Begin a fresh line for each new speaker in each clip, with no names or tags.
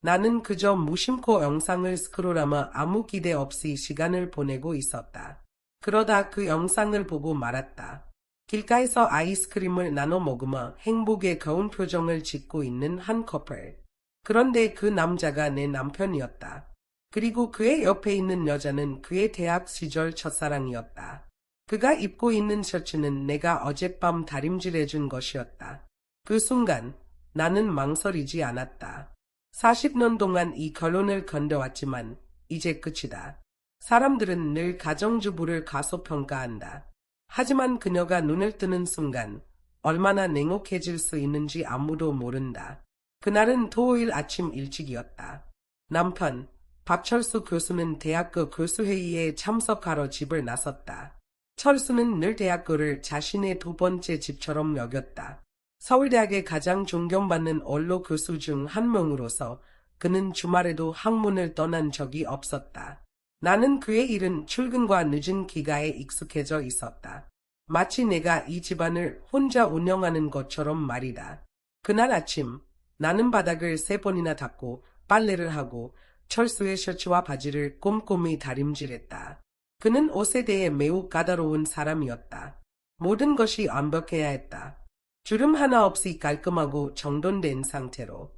나는 그저 무심코 영상을 스크롤하며 아무 기대 없이 시간을 보내고 있었다. 그러다 그 영상을 보고 말았다. 길가에서 아이스크림을 나눠 먹으며 행복에 겨운 표정을 짓고 있는 한 커플. 그런데 그 남자가 내 남편이었다. 그리고 그의 옆에 있는 여자는 그의 대학 시절 첫사랑이었다. 그가 입고 있는 셔츠는 내가 어젯밤 다림질해준 것이었다. 그 순간 나는 망설이지 않았다. 40년 동안 이 결혼을 건뎌왔지만 이제 끝이다. 사람들은 늘 가정주부를 과소평가한다. 하지만 그녀가 눈을 뜨는 순간 얼마나 냉혹해질 수 있는지 아무도 모른다. 그날은 토요일 아침 일찍이었다. 남편, 박철수 교수는 대학교 교수회의에 참석하러 집을 나섰다. 철수는 늘 대학교를 자신의 두 번째 집처럼 여겼다. 서울대학의 가장 존경받는 원로 교수 중 한 명으로서 그는 주말에도 학문을 떠난 적이 없었다. 나는 그의 이른 출근과 늦은 귀가에 익숙해져 있었다. 마치 내가 이 집안을 혼자 운영하는 것처럼 말이다. 그날 아침 나는 바닥을 3번이나 닦고 빨래를 하고 철수의 셔츠와 바지를 꼼꼼히 다림질했다. 그는 옷에 대해 매우 까다로운 사람이었다. 모든 것이 완벽해야 했다. 주름 하나 없이 깔끔하고 정돈된 상태로.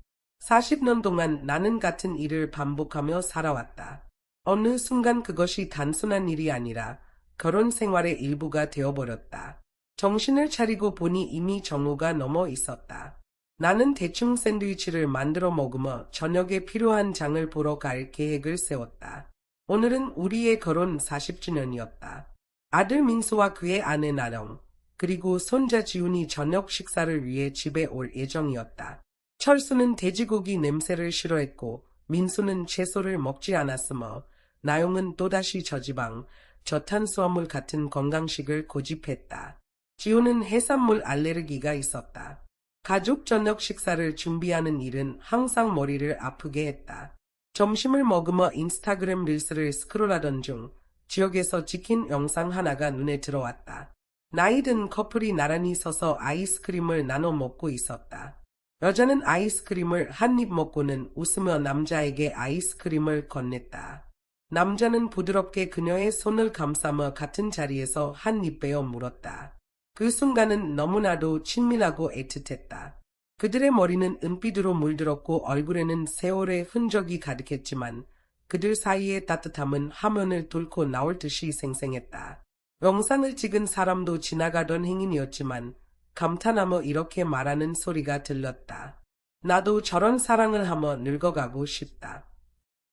40년 동안 나는 같은 일을 반복하며 살아왔다. 어느 순간 그것이 단순한 일이 아니라 결혼 생활의 일부가 되어버렸다. 정신을 차리고 보니 이미 정오가 넘어 있었다. 나는 대충 샌드위치를 만들어 먹으며 저녁에 필요한 장을 보러 갈 계획을 세웠다. 오늘은 우리의 결혼 40주년이었다. 아들 민수와 그의 아내 나령, 그리고 손자 지훈이 저녁 식사를 위해 집에 올 예정이었다. 철수는 돼지고기 냄새를 싫어했고 민수는 채소를 먹지 않았으며 나용은 또다시 저지방, 저탄수화물 같은 건강식을 고집했다. 지훈은 해산물 알레르기가 있었다. 가족 저녁 식사를 준비하는 일은 항상 머리를 아프게 했다. 점심을 먹으며 인스타그램 릴스를 스크롤하던 중 지역에서 찍힌 영상 하나가 눈에 들어왔다. 나이든 커플이 나란히 서서 아이스크림을 나눠 먹고 있었다. 여자는 아이스크림을 한 입 먹고는 웃으며 남자에게 아이스크림을 건넸다. 남자는 부드럽게 그녀의 손을 감싸며 같은 자리에서 한 입 베어 물었다. 그 순간은 너무나도 친밀하고 애틋했다. 그들의 머리는 은빛으로 물들었고 얼굴에는 세월의 흔적이 가득했지만 그들 사이의 따뜻함은 화면을 뚫고 나올 듯이 생생했다. 영상을 찍은 사람도 지나가던 행인이었지만 감탄하며 이렇게 말하는 소리가 들렸다. 나도 저런 사랑을 하며 늙어가고 싶다.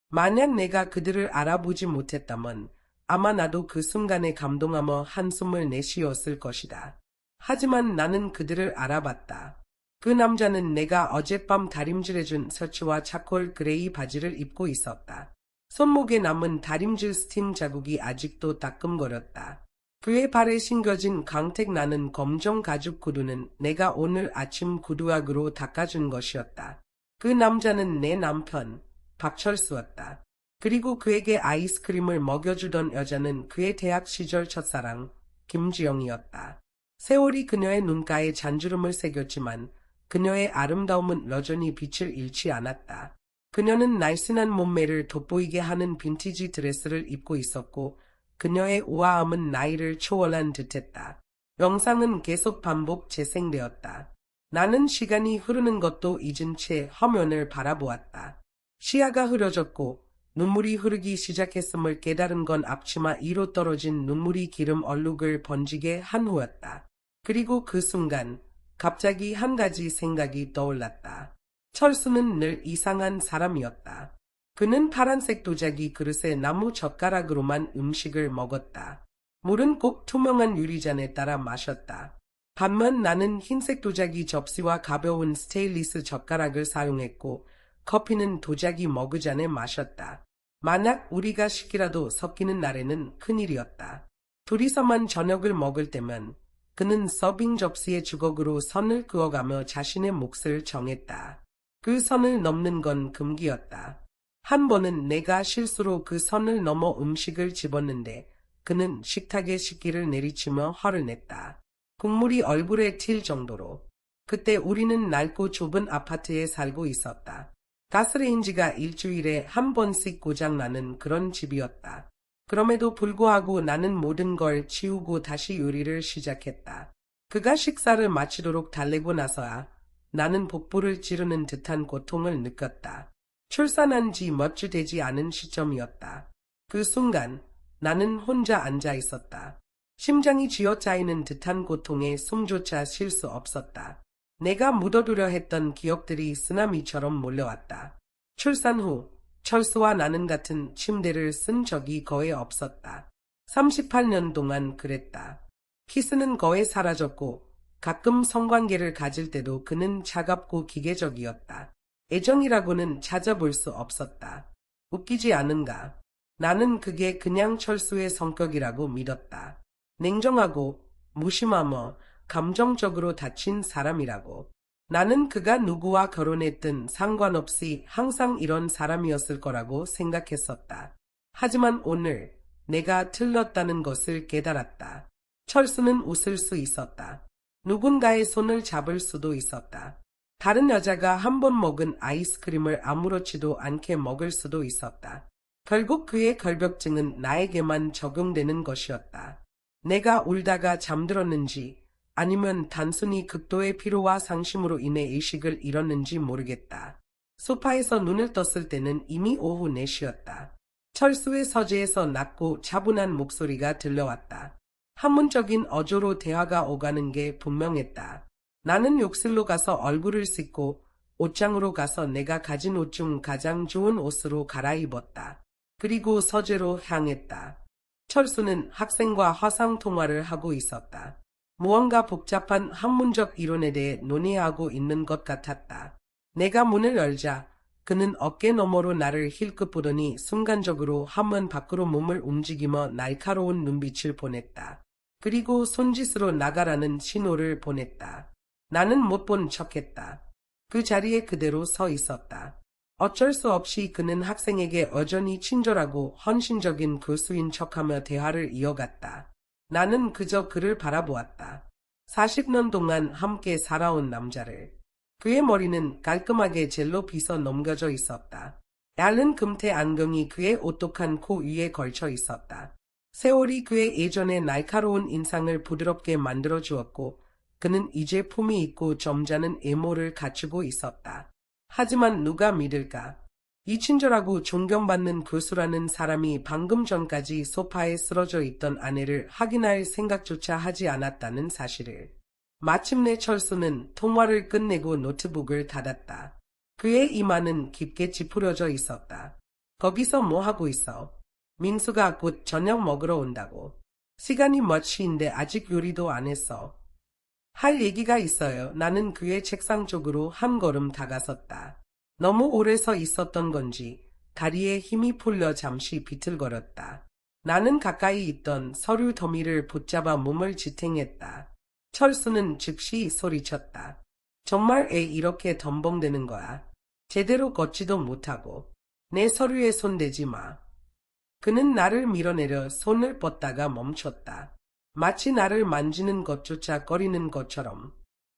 만약 내가 그들을 알아보지 못했다면 아마 나도 그 순간에 감동하며 한숨을 내쉬었을 것이다. 하지만 나는 그들을 알아봤다. 그 남자는 내가 어젯밤 다림질해준 셔츠와 차콜 그레이 바지를 입고 있었다. 손목에 남은 다림질 스팀 자국이 아직도 따끔거렸다. 그의 발에 신겨진 광택 나는 검정 가죽 구두는 내가 오늘 아침 구두약으로 닦아준 것이었다. 그 남자는 내 남편, 박철수였다. 그리고 그에게 아이스크림을 먹여주던 여자는 그의 대학 시절 첫사랑, 김지영이었다. 세월이 그녀의 눈가에 잔주름을 새겼지만 그녀의 아름다움은 여전히 빛을 잃지 않았다. 그녀는 날씬한 몸매를 돋보이게 하는 빈티지 드레스를 입고 있었고 그녀의 우아함은 나이를 초월한 듯했다. 영상은 계속 반복 재생되었다. 나는 시간이 흐르는 것도 잊은 채 화면을 바라보았다. 시야가 흐려졌고 눈물이 흐르기 시작했음을 깨달은 건 앞치마 위로 떨어진 눈물이 기름 얼룩을 번지게 한 후였다. 그리고 그 순간 갑자기 한 가지 생각이 떠올랐다. 철수는 늘 이상한 사람이었다. 그는 파란색 도자기 그릇에 나무 젓가락으로만 음식을 먹었다. 물은 꼭 투명한 유리잔에 따라 마셨다. 반면 나는 흰색 도자기 접시와 가벼운 스테인리스 젓가락을 사용했고 커피는 도자기 머그잔에 마셨다. 만약 우리가 식기라도 섞이는 날에는 큰일이었다. 둘이서만 저녁을 먹을 때면 그는 서빙 접시의 주걱으로 선을 그어가며 자신의 몫을 정했다. 그 선을 넘는 건 금기였다. 한 번은 내가 실수로 그 선을 넘어 음식을 집었는데 그는 식탁에 식기를 내리치며 화를 냈다. 국물이 얼굴에 튈 정도로. 그때 우리는 낡고 좁은 아파트에 살고 있었다. 가스레인지가 일주일에 한 번씩 고장나는 그런 집이었다. 그럼에도 불구하고 나는 모든 걸 치우고 다시 요리를 시작했다. 그가 식사를 마치도록 달래고 나서야 나는 복부를 찌르는 듯한 고통을 느꼈다. 출산한 지 몇 주 되지 않은 시점이었다. 그 순간 나는 혼자 앉아 있었다. 심장이 쥐어짜이는 듯한 고통에 숨조차 쉴 수 없었다. 내가 묻어두려 했던 기억들이 쓰나미처럼 몰려왔다. 출산 후 철수와 나는 같은 침대를 쓴 적이 거의 없었다. 38년 동안 그랬다. 키스는 거의 사라졌고 가끔 성관계를 가질 때도 그는 차갑고 기계적이었다. 애정이라고는 찾아볼 수 없었다. 웃기지 않은가? 나는 그게 그냥 철수의 성격이라고 믿었다. 냉정하고 무심하며 감정적으로 다친 사람이라고. 나는 그가 누구와 결혼했든 상관없이 항상 이런 사람이었을 거라고 생각했었다. 하지만 오늘 내가 틀렸다는 것을 깨달았다. 철수는 웃을 수 있었다. 누군가의 손을 잡을 수도 있었다. 다른 여자가 한 번 먹은 아이스크림을 아무렇지도 않게 먹을 수도 있었다. 결국 그의 결벽증은 나에게만 적용되는 것이었다. 내가 울다가 잠들었는지 아니면 단순히 극도의 피로와 상심으로 인해 의식을 잃었는지 모르겠다. 소파에서 눈을 떴을 때는 이미 오후 4시였다. 철수의 서재에서 낮고 차분한 목소리가 들려왔다. 한문적인 어조로 대화가 오가는 게 분명했다. 나는 욕실로 가서 얼굴을 씻고 옷장으로 가서 내가 가진 옷 중 가장 좋은 옷으로 갈아입었다. 그리고 서재로 향했다. 철수는 학생과 화상통화를 하고 있었다. 무언가 복잡한 학문적 이론에 대해 논의하고 있는 것 같았다. 내가 문을 열자 그는 어깨 너머로 나를 힐끗 보더니 순간적으로 화면 밖으로 몸을 움직이며 날카로운 눈빛을 보냈다. 그리고 손짓으로 나가라는 신호를 보냈다. 나는 못 본 척했다. 그 자리에 그대로 서 있었다. 어쩔 수 없이 그는 학생에게 여전히 친절하고 헌신적인 교수인 척하며 대화를 이어갔다. 나는 그저 그를 바라보았다. 40년 동안 함께 살아온 남자를. 그의 머리는 깔끔하게 젤로 빗어 넘겨져 있었다. 얇은 금태 안경이 그의 오똑한 코 위에 걸쳐 있었다. 세월이 그의 예전의 날카로운 인상을 부드럽게 만들어 주었고 그는 이제 품이 있고 점잖은 외모를 갖추고 있었다. 하지만 누가 믿을까? 이 친절하고 존경받는 교수라는 사람이 방금 전까지 소파에 쓰러져 있던 아내를 확인할 생각조차 하지 않았다는 사실을. 마침내 철수는 통화를 끝내고 노트북을 닫았다. 그의 이마는 깊게 찌푸려져 있었다. 거기서 뭐 하고 있어? 민수가 곧 저녁 먹으러 온다고. 시간이 몇 시인데 아직 요리도 안 했어. 할 얘기가 있어요. 나는 그의 책상 쪽으로 한 걸음 다가섰다. 너무 오래 서 있었던 건지 다리에 힘이 풀려 잠시 비틀거렸다. 나는 가까이 있던 서류 더미를 붙잡아 몸을 지탱했다. 철수는 즉시 소리쳤다. 정말 애 이렇게 덤벙대는 거야? 제대로 걷지도 못하고. 내 서류에 손대지 마. 그는 나를 밀어내려 손을 뻗다가 멈췄다. 마치 나를 만지는 것조차 꺼리는 것처럼.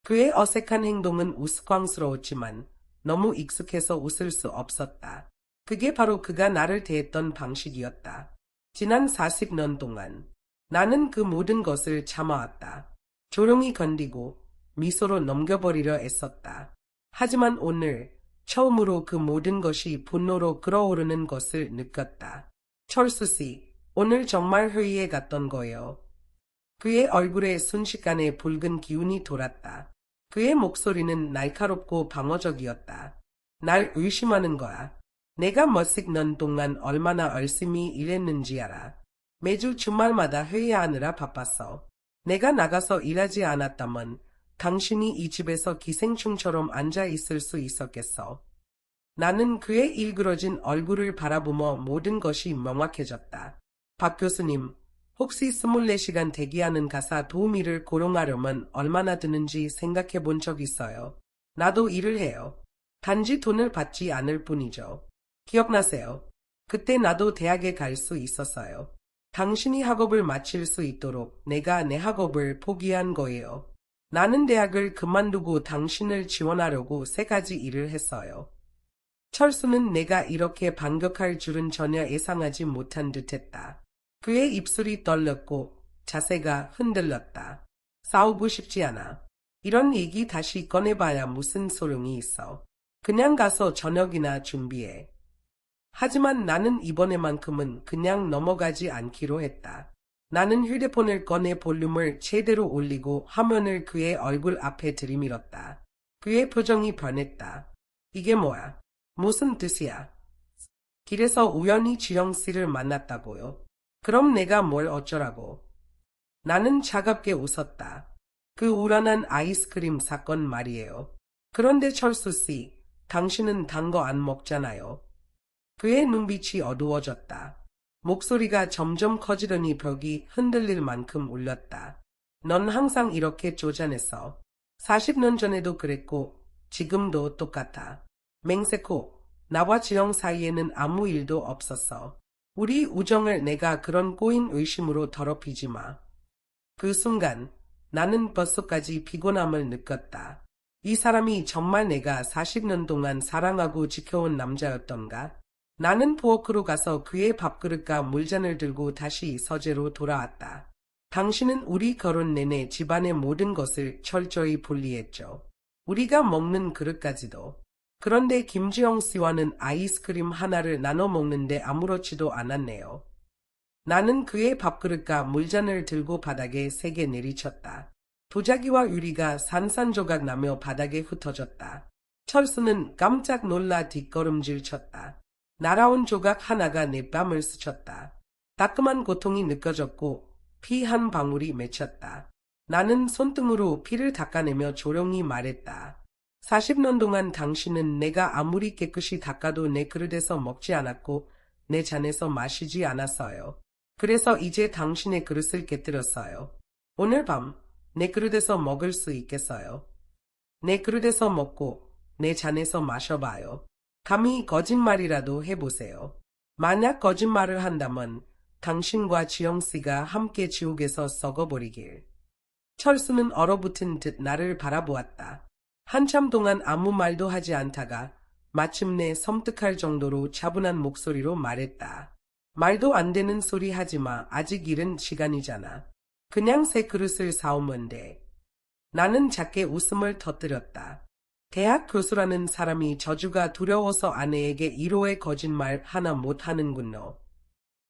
그의 어색한 행동은 우스꽝스러웠지만 너무 익숙해서 웃을 수 없었다. 그게 바로 그가 나를 대했던 방식이었다. 지난 40년 동안 나는 그 모든 것을 참아왔다. 조용히 건디고 미소로 넘겨버리려 애썼다. 하지만 오늘 처음으로 그 모든 것이 분노로 끓어오르는 것을 느꼈다. 철수 씨, 오늘 정말 회의에 갔던 거예요. 그의 얼굴에 순식간에 붉은 기운이 돌았다. 그의 목소리는 날카롭고 방어적이었다. 날 의심하는 거야. 내가 몇십 년 동안 얼마나 열심히 일했는지 알아. 매주 주말마다 회의하느라 바빴어. 내가 나가서 일하지 않았다면 당신이 이 집에서 기생충처럼 앉아 있을 수 있었겠어. 나는 그의 일그러진 얼굴을 바라보며 모든 것이 명확해졌다. 박 교수님, 혹시 24시간 대기하는 가사 도우미를 고용하려면 얼마나 드는지 생각해 본 적 있어요? 나도 일을 해요. 단지 돈을 받지 않을 뿐이죠. 기억나세요? 그때 나도 대학에 갈 수 있었어요. 당신이 학업을 마칠 수 있도록 내가 내 학업을 포기한 거예요. 나는 대학을 그만두고 당신을 지원하려고 3가지 일을 했어요. 철수는 내가 이렇게 반격할 줄은 전혀 예상하지 못한 듯했다. 그의 입술이 떨렸고 자세가 흔들렸다. 싸우고 싶지 않아. 이런 얘기 다시 꺼내봐야 무슨 소용이 있어. 그냥 가서 저녁이나 준비해. 하지만 나는 이번에만큼은 그냥 넘어가지 않기로 했다. 나는 휴대폰을 꺼내 볼륨을 제대로 올리고 화면을 그의 얼굴 앞에 들이밀었다. 그의 표정이 변했다. 이게 뭐야? 무슨 뜻이야? 길에서 우연히 지영씨를 만났다고요? 그럼 내가 뭘 어쩌라고? 나는 차갑게 웃었다. 그 우란한 아이스크림 사건 말이에요. 그런데 철수씨, 당신은 단 거 안 먹잖아요. 그의 눈빛이 어두워졌다. 목소리가 점점 커지더니 벽이 흔들릴 만큼 울렸다. 넌 항상 이렇게 쪼잔했어. 40년 전에도 그랬고 지금도 똑같아. 맹세코, 나와 지영 사이에는 아무 일도 없었어. 우리 우정을 내가 그런 꼬인 의심으로 더럽히지 마. 그 순간 나는 뼛속까지 피곤함을 느꼈다. 이 사람이 정말 내가 40년 동안 사랑하고 지켜온 남자였던가? 나는 부엌으로 가서 그의 밥그릇과 물잔을 들고 다시 서재로 돌아왔다. 당신은 우리 결혼 내내 집안의 모든 것을 철저히 분리했죠. 우리가 먹는 그릇까지도. 그런데 김지영 씨와는 아이스크림 하나를 나눠 먹는데 아무렇지도 않았네요. 나는 그의 밥그릇과 물잔을 들고 바닥에 세게 내리쳤다. 도자기와 유리가 산산조각 나며 바닥에 흩어졌다. 철수는 깜짝 놀라 뒷걸음질 쳤다. 날아온 조각 하나가 내 뺨을 스쳤다. 따끔한 고통이 느껴졌고 피 한 방울이 맺혔다. 나는 손등으로 피를 닦아내며 조용히 말했다. 40년 동안 당신은 내가 아무리 깨끗이 닦아도 내 그릇에서 먹지 않았고 내 잔에서 마시지 않았어요. 그래서 이제 당신의 그릇을 깨뜨렸어요. 오늘 밤 내 그릇에서 먹을 수 있겠어요? 내 그릇에서 먹고 내 잔에서 마셔봐요. 감히 거짓말이라도 해보세요. 만약 거짓말을 한다면 당신과 지영씨가 함께 지옥에서 썩어버리길. 철수는 얼어붙은 듯 나를 바라보았다. 한참 동안 아무 말도 하지 않다가 마침내 섬뜩할 정도로 차분한 목소리로 말했다. 말도 안 되는 소리 하지마. 아직 이른 시간이잖아. 그냥 새 그릇을 사오면 돼. 나는 작게 웃음을 터뜨렸다. 대학 교수라는 사람이 저주가 두려워서 아내에게 1호의 거짓말 하나 못하는군요.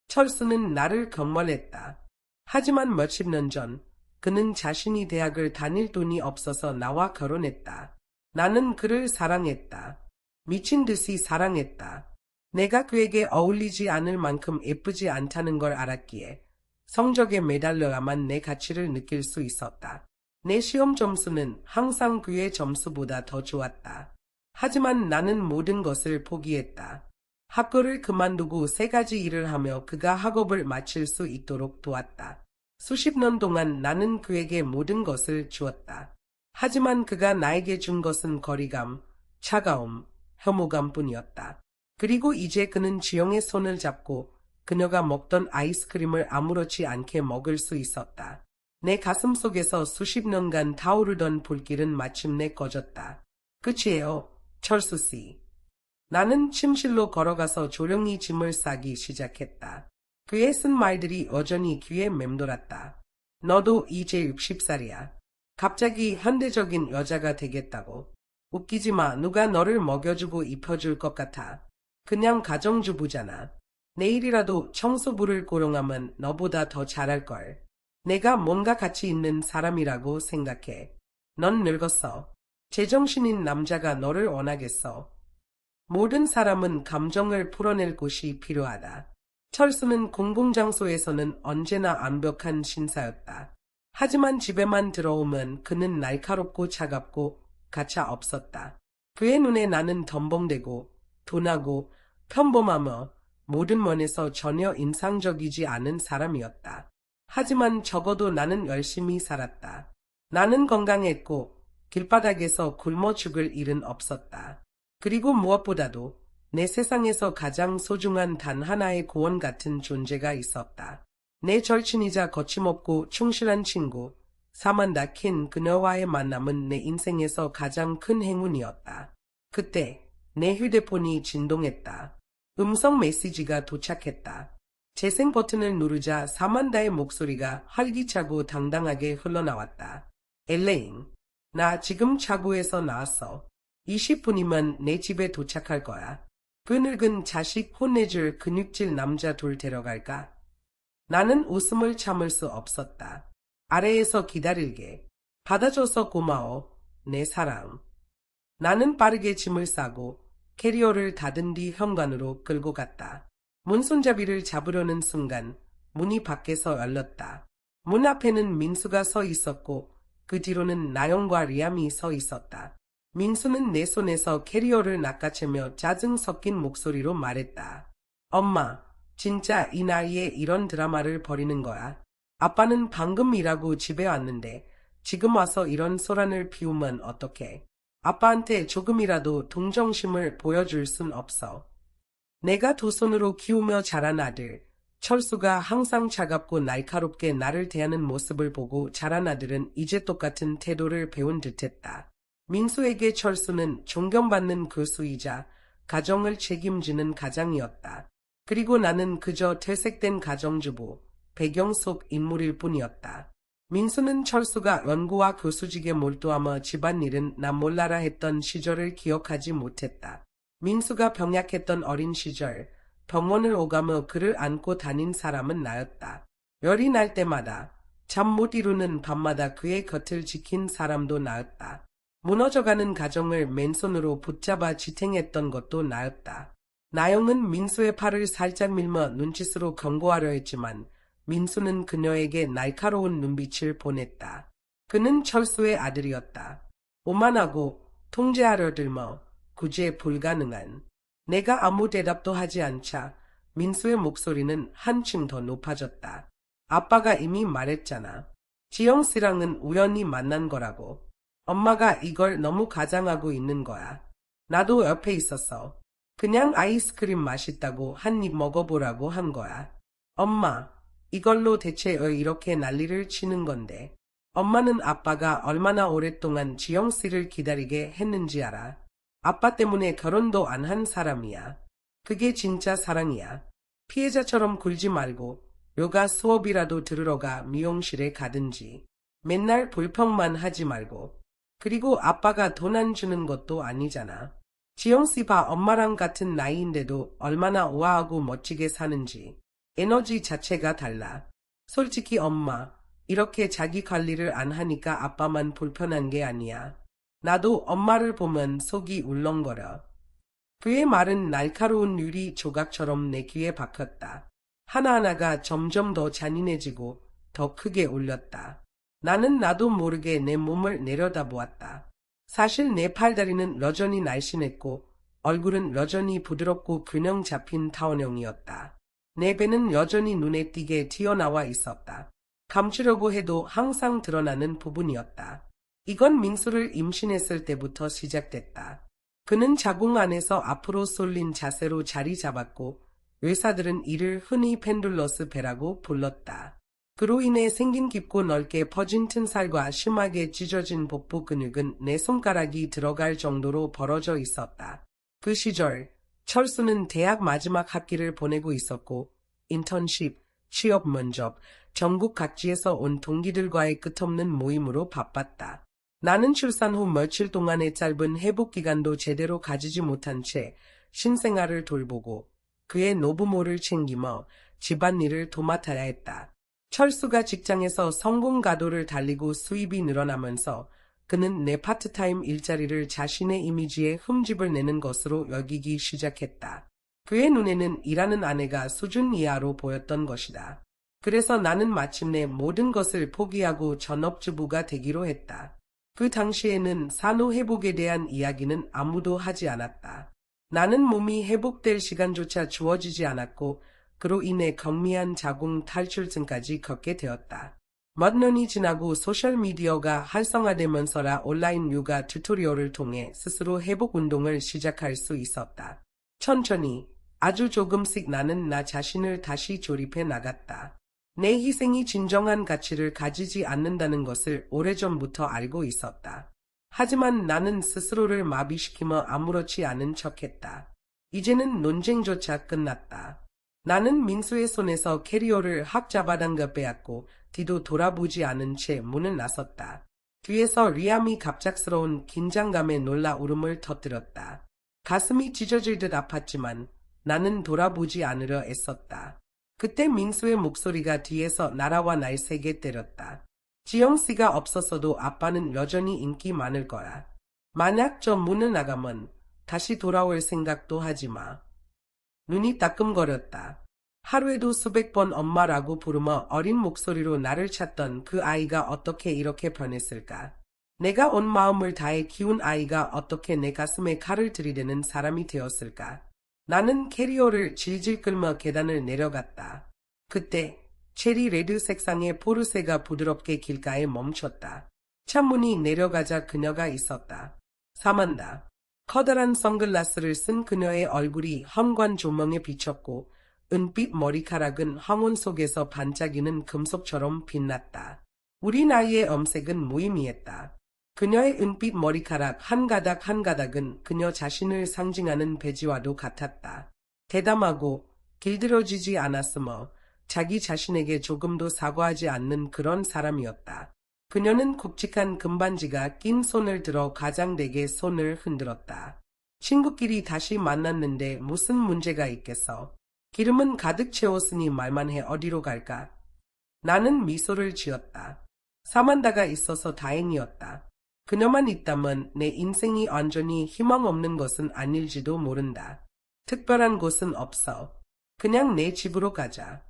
철수는 나를 경멸했다. 하지만 몇십 년 전 그는 자신이 대학을 다닐 돈이 없어서 나와 결혼했다. 나는 그를 사랑했다. 미친 듯이 사랑했다. 내가 그에게 어울리지 않을 만큼 예쁘지 않다는 걸 알았기에 성적에 매달려야만 내 가치를 느낄 수 있었다. 내 시험 점수는 항상 그의 점수보다 더 좋았다. 하지만 나는 모든 것을 포기했다. 학교를 그만두고 3가지 일을 하며 그가 학업을 마칠 수 있도록 도왔다. 수십 년 동안 나는 그에게 모든 것을 주었다. 하지만 그가 나에게 준 것은 거리감, 차가움, 혐오감뿐이었다. 그리고 이제 그는 지영의 손을 잡고 그녀가 먹던 아이스크림을 아무렇지 않게 먹을 수 있었다. 내 가슴 속에서 수십 년간 타오르던 불길은 마침내 꺼졌다. 끝이에요, 철수씨. 나는 침실로 걸어가서 조용히 짐을 싸기 시작했다. 그의 쓴 말들이 여전히 귀에 맴돌았다. 너도 이제 60살이야. 갑자기 현대적인 여자가 되겠다고. 웃기지 마. 누가 너를 먹여주고 입혀줄 것 같아. 그냥 가정주부잖아. 내일이라도 청소부를 고용하면 너보다 더 잘할걸. 내가 뭔가 가치 있는 사람이라고 생각해. 넌 늙었어. 제정신인 남자가 너를 원하겠어. 모든 사람은 감정을 풀어낼 곳이 필요하다. 철수는 공공장소에서는 언제나 완벽한 신사였다. 하지만 집에만 들어오면 그는 날카롭고 차갑고 가차 없었다. 그의 눈에 나는 덤벙대고 둔하고 평범하며 모든 면에서 전혀 인상적이지 않은 사람이었다. 하지만 적어도 나는 열심히 살았다. 나는 건강했고 길바닥에서 굶어 죽을 일은 없었다. 그리고 무엇보다도 내 세상에서 가장 소중한 단 하나의 고원 같은 존재가 있었다. 내 절친이자 거침없고 충실한 친구, 사만다 킨 그녀와의 만남은 내 인생에서 가장 큰 행운이었다. 그때 내 휴대폰이 진동했다. 음성 메시지가 도착했다. 재생 버튼을 누르자 사만다의 목소리가 활기차고 당당하게 흘러나왔다. 엘레인, 나 지금 차고에서 나왔어. 20분이면 내 집에 도착할 거야. 그 늙은 자식 혼내줄 근육질 남자 둘 데려갈까? 나는 웃음을 참을 수 없었다. 아래에서 기다릴게. 받아줘서 고마워, 내 사랑. 나는 빠르게 짐을 싸고 캐리어를 닫은 뒤 현관으로 끌고 갔다. 문손잡이를 잡으려는 순간 문이 밖에서 열렸다. 문 앞에는 민수가 서 있었고 그 뒤로는 나영과 리암이 서 있었다. 민수는 내 손에서 캐리어를 낚아채며 짜증 섞인 목소리로 말했다. 엄마, 진짜 이 나이에 이런 드라마를 벌이는 거야. 아빠는 방금 일하고 집에 왔는데 지금 와서 이런 소란을 피우면 어떡해. 아빠한테 조금이라도 동정심을 보여줄 순 없어. 내가 두 손으로 키우며 자란 아들, 철수가 항상 차갑고 날카롭게 나를 대하는 모습을 보고 자란 아들은 이제 똑같은 태도를 배운 듯했다. 민수에게 철수는 존경받는 교수이자 가정을 책임지는 가장이었다. 그리고 나는 그저 퇴색된 가정주부, 배경 속 인물일 뿐이었다. 민수는 철수가 연구와 교수직에 몰두하며 집안일은 나 몰라라 했던 시절을 기억하지 못했다. 민수가 병약했던 어린 시절, 병원을 오가며 그를 안고 다닌 사람은 나였다. 열이 날 때마다, 잠 못 이루는 밤마다 그의 곁을 지킨 사람도 나였다. 무너져가는 가정을 맨손으로 붙잡아 지탱했던 것도 나였다. 나영은 민수의 팔을 살짝 밀며 눈짓으로 경고하려 했지만 민수는 그녀에게 날카로운 눈빛을 보냈다. 그는 철수의 아들이었다. 오만하고 통제하려 들며 구제 불가능한. 내가 아무 대답도 하지 않자 민수의 목소리는 한층 더 높아졌다. 아빠가 이미 말했잖아. 지영씨랑은 우연히 만난 거라고. 엄마가 이걸 너무 가장하고 있는 거야. 나도 옆에 있었어. 그냥 아이스크림 맛있다고 한 입 먹어보라고 한 거야. 엄마, 이걸로 대체 왜 이렇게 난리를 치는 건데. 엄마는 아빠가 얼마나 오랫동안 지영씨를 기다리게 했는지 알아. 아빠 때문에 결혼도 안 한 사람이야. 그게 진짜 사랑이야. 피해자처럼 굴지 말고 요가 수업이라도 들으러 가 미용실에 가든지. 맨날 불평만 하지 말고. 그리고 아빠가 돈 안 주는 것도 아니잖아. 지영씨 봐, 엄마랑 같은 나이인데도 얼마나 우아하고 멋지게 사는지. 에너지 자체가 달라. 솔직히 엄마, 이렇게 자기 관리를 안 하니까 아빠만 불편한 게 아니야. 나도 엄마를 보면 속이 울렁거려. 그의 말은 날카로운 유리 조각처럼 내 귀에 박혔다. 하나하나가 점점 더 잔인해지고 더 크게 울렸다. 나는 나도 모르게 내 몸을 내려다보았다. 사실 내 팔다리는 여전히 날씬했고 얼굴은 여전히 부드럽고 균형 잡힌 타원형이었다. 내 배는 여전히 눈에 띄게 튀어나와 있었다. 감추려고 해도 항상 드러나는 부분이었다. 이건 민수를 임신했을 때부터 시작됐다. 그는 자궁 안에서 앞으로 쏠린 자세로 자리 잡았고 의사들은 이를 흔히 펜듈러스 배라고 불렀다. 그로 인해 생긴 깊고 넓게 퍼진 튼살과 심하게 찢어진 복부 근육은 내 손가락이 들어갈 정도로 벌어져 있었다. 그 시절 철수는 대학 마지막 학기를 보내고 있었고 인턴십, 취업 면접, 전국 각지에서 온 동기들과의 끝없는 모임으로 바빴다. 나는 출산 후 며칠 동안의 짧은 회복 기간도 제대로 가지지 못한 채 신생아를 돌보고 그의 노부모를 챙기며 집안일을 도맡아야 했다. 철수가 직장에서 성공 가도를 달리고 수입이 늘어나면서 그는 내 파트타임 일자리를 자신의 이미지에 흠집을 내는 것으로 여기기 시작했다. 그의 눈에는 일하는 아내가 수준 이하로 보였던 것이다. 그래서 나는 마침내 모든 것을 포기하고 전업주부가 되기로 했다. 그 당시에는 산후회복에 대한 이야기는 아무도 하지 않았다. 나는 몸이 회복될 시간조차 주어지지 않았고 그로 인해 경미한 자궁 탈출증까지 겪게 되었다. 몇 년이 지나고 소셜미디어가 활성화되면서라 온라인 육아 튜토리얼을 통해 스스로 회복 운동을 시작할 수 있었다. 천천히 아주 조금씩 나는 나 자신을 다시 조립해 나갔다. 내 희생이 진정한 가치를 가지지 않는다는 것을 오래전부터 알고 있었다. 하지만 나는 스스로를 마비시키며 아무렇지 않은 척했다. 이제는 논쟁조차 끝났다. 나는 민수의 손에서 캐리어를 확 잡아당겨 빼앗고 뒤도 돌아보지 않은 채 문을 나섰다. 뒤에서 리암이 갑작스러운 긴장감에 놀라 울음을 터뜨렸다. 가슴이 찢어질 듯 아팠지만 나는 돌아보지 않으려 애썼다. 그때 민수의 목소리가 뒤에서 날아와 날 세게 때렸다. 지영씨가 없었어도 아빠는 여전히 인기 많을 거야. 만약 저 문을 나가면 다시 돌아올 생각도 하지 마. 눈이 따끔거렸다. 하루에도 수백 번 엄마라고 부르며 어린 목소리로 나를 찾던 그 아이가 어떻게 이렇게 변했을까? 내가 온 마음을 다해 키운 아이가 어떻게 내 가슴에 칼을 들이대는 사람이 되었을까? 나는 캐리어를 질질 끌며 계단을 내려갔다. 그때 체리 레드 색상의 포르쉐가 부드럽게 길가에 멈췄다. 창문이 내려가자 그녀가 있었다. 사만다. 커다란 선글라스를 쓴 그녀의 얼굴이 현관 조명에 비쳤고 은빛 머리카락은 황혼 속에서 반짝이는 금속처럼 빛났다. 우리 나이의 엄색은 무의미했다. 그녀의 은빛 머리카락 한 가닥 한 가닥은 그녀 자신을 상징하는 배지와도 같았다. 대담하고 길들여지지 않았으며 자기 자신에게 조금도 사과하지 않는 그런 사람이었다. 그녀는 굵직한 금반지가 낀 손을 들어 가장되게 손을 흔들었다. 친구끼리 다시 만났는데 무슨 문제가 있겠어? 기름은 가득 채웠으니 말만 해 어디로 갈까? 나는 미소를 지었다. 사만다가 있어서 다행이었다. 그녀만 있다면 내 인생이 완전히 희망 없는 것은 아닐지도 모른다. 특별한 곳은 없어. 그냥 내 집으로 가자.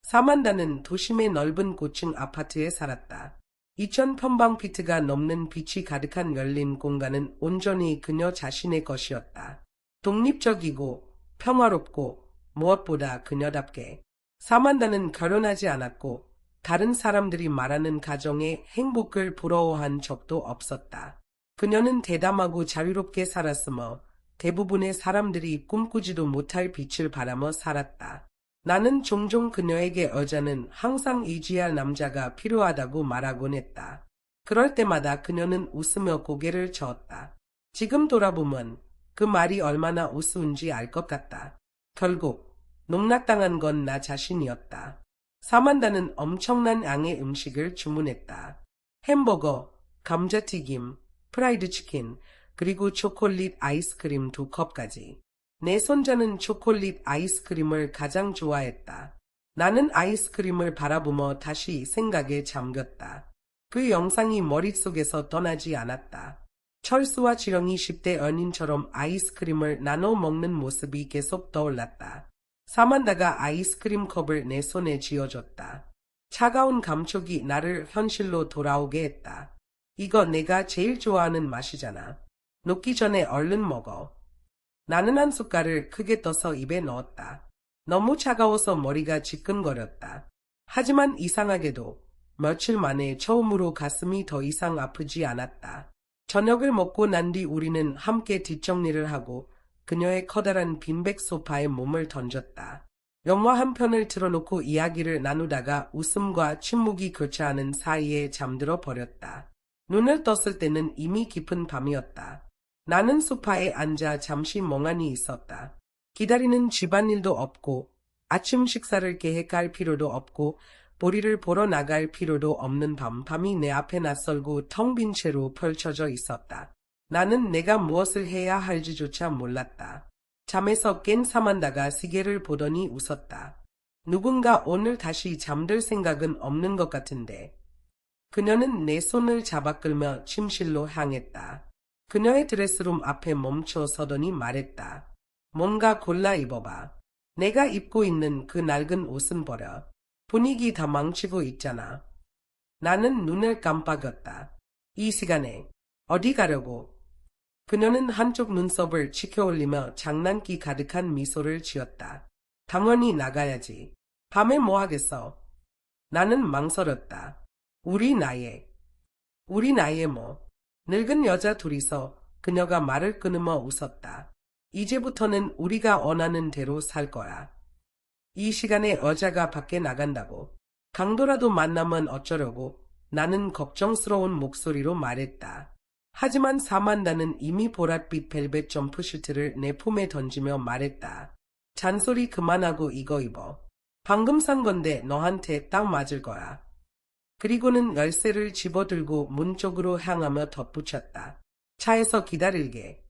사만다는 도심의 넓은 고층 아파트에 살았다. 2000평방피트가 넘는 빛이 가득한 열린 공간은 온전히 그녀 자신의 것이었다. 독립적이고 평화롭고 무엇보다 그녀답게. 사만다는 결혼하지 않았고 다른 사람들이 말하는 가정의 행복을 부러워한 적도 없었다. 그녀는 대담하고 자유롭게 살았으며 대부분의 사람들이 꿈꾸지도 못할 빛을 바라며 살았다. 나는 종종 그녀에게 여자는 항상 의지할 남자가 필요하다고 말하곤 했다. 그럴 때마다 그녀는 웃으며 고개를 저었다. 지금 돌아보면 그 말이 얼마나 우스운지 알 것 같다. 결국 농락당한 건 나 자신이었다. 사만다는 엄청난 양의 음식을 주문했다. 햄버거, 감자튀김, 프라이드 치킨, 그리고 초콜릿 아이스크림 2컵까지. 내 손자는 초콜릿 아이스크림을 가장 좋아했다. 나는 아이스크림을 바라보며 다시 생각에 잠겼다. 그 영상이 머릿속에서 떠나지 않았다. 철수와 지렁이 10대 연인처럼 아이스크림을 나눠 먹는 모습이 계속 떠올랐다. 사만다가 아이스크림 컵을 내 손에 쥐어줬다. 차가운 감촉이 나를 현실로 돌아오게 했다. 이거 내가 제일 좋아하는 맛이잖아. 녹기 전에 얼른 먹어. 나는 한 숟갈을 크게 떠서 입에 넣었다. 너무 차가워서 머리가 지끈거렸다. 하지만 이상하게도 며칠 만에 처음으로 가슴이 더 이상 아프지 않았다. 저녁을 먹고 난 뒤 우리는 함께 뒷정리를 하고 그녀의 커다란 빈백 소파에 몸을 던졌다. 영화 한 편을 틀어놓고 이야기를 나누다가 웃음과 침묵이 교차하는 사이에 잠들어 버렸다. 눈을 떴을 때는 이미 깊은 밤이었다. 나는 소파에 앉아 잠시 멍하니 있었다. 기다리는 집안일도 없고 아침 식사를 계획할 필요도 없고 보리를 보러 나갈 필요도 없는 밤이 내 앞에 낯설고 텅 빈 채로 펼쳐져 있었다. 나는 내가 무엇을 해야 할지조차 몰랐다. 잠에서 깬 사만다가 시계를 보더니 웃었다. 누군가 오늘 다시 잠들 생각은 없는 것 같은데. 그녀는 내 손을 잡아 끌며 침실로 향했다. 그녀의 드레스룸 앞에 멈춰 서더니 말했다. 뭔가 골라 입어봐. 내가 입고 있는 그 낡은 옷은 버려. 분위기 다 망치고 있잖아. 나는 눈을 깜빡였다. 이 시간에 어디 가려고? 그녀는 한쪽 눈썹을 치켜올리며 장난기 가득한 미소를 지었다. 당연히 나가야지. 밤에 뭐 하겠어? 나는 망설였다. 우리 나이에 뭐. 늙은 여자 둘이서 그녀가 말을 끊으며 웃었다. 이제부터는 우리가 원하는 대로 살 거야. 이 시간에 여자가 밖에 나간다고. 강도라도 만나면 어쩌려고. 나는 걱정스러운 목소리로 말했다. 하지만 사만다는 이미 보랏빛 벨벳 점프슈트를 내 품에 던지며 말했다. 잔소리 그만하고 이거 입어. 방금 산 건데 너한테 딱 맞을 거야. 그리고는 열쇠를 집어들고 문 쪽으로 향하며 덧붙였다. 차에서 기다릴게.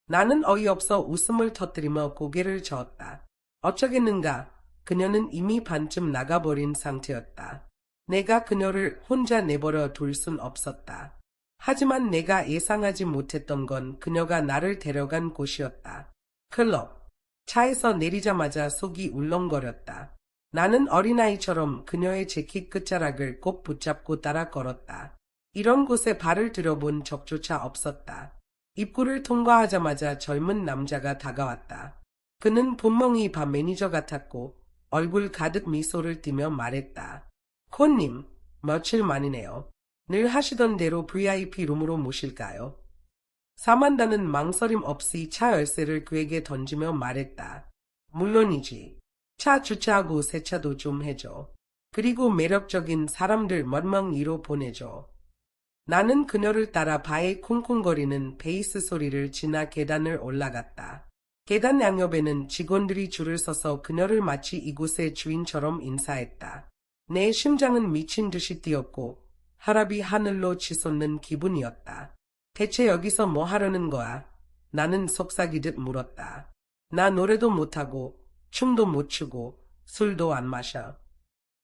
나는 어이없어 웃음을 터뜨리며 고개를 저었다. 어쩌겠는가. 그녀는 이미 반쯤 나가버린 상태였다. 내가 그녀를 혼자 내버려 둘 순 없었다. 하지만 내가 예상하지 못했던 건 그녀가 나를 데려간 곳이었다. 클럽. 차에서 내리자마자 속이 울렁거렸다. 나는 어린아이처럼 그녀의 재킷 끝자락을 꼭 붙잡고 따라 걸었다. 이런 곳에 발을 들여본 적조차 없었다. 입구를 통과하자마자 젊은 남자가 다가왔다. 그는 분명히 바 매니저 같았고 얼굴 가득 미소를 띠며 말했다. 콘님, 며칠 만이네요. 늘 하시던 대로 VIP 룸으로 모실까요? 사만다는 망설임 없이 차 열쇠를 그에게 던지며 말했다. 물론이지. 차 주차하고 세차도 좀 해줘. 그리고 매력적인 사람들 몇 명 위로 보내줘. 나는 그녀를 따라 바에 쿵쿵거리는 베이스 소리를 지나 계단을 올라갔다. 계단 양옆에는 직원들이 줄을 서서 그녀를 마치 이곳의 주인처럼 인사했다. 내 심장은 미친 듯이 뛰었고 혈압이 하늘로 치솟는 기분이었다. 대체 여기서 뭐 하려는 거야? 나는 속삭이듯 물었다. 나 노래도 못하고 춤도 못 추고 술도 안 마셔.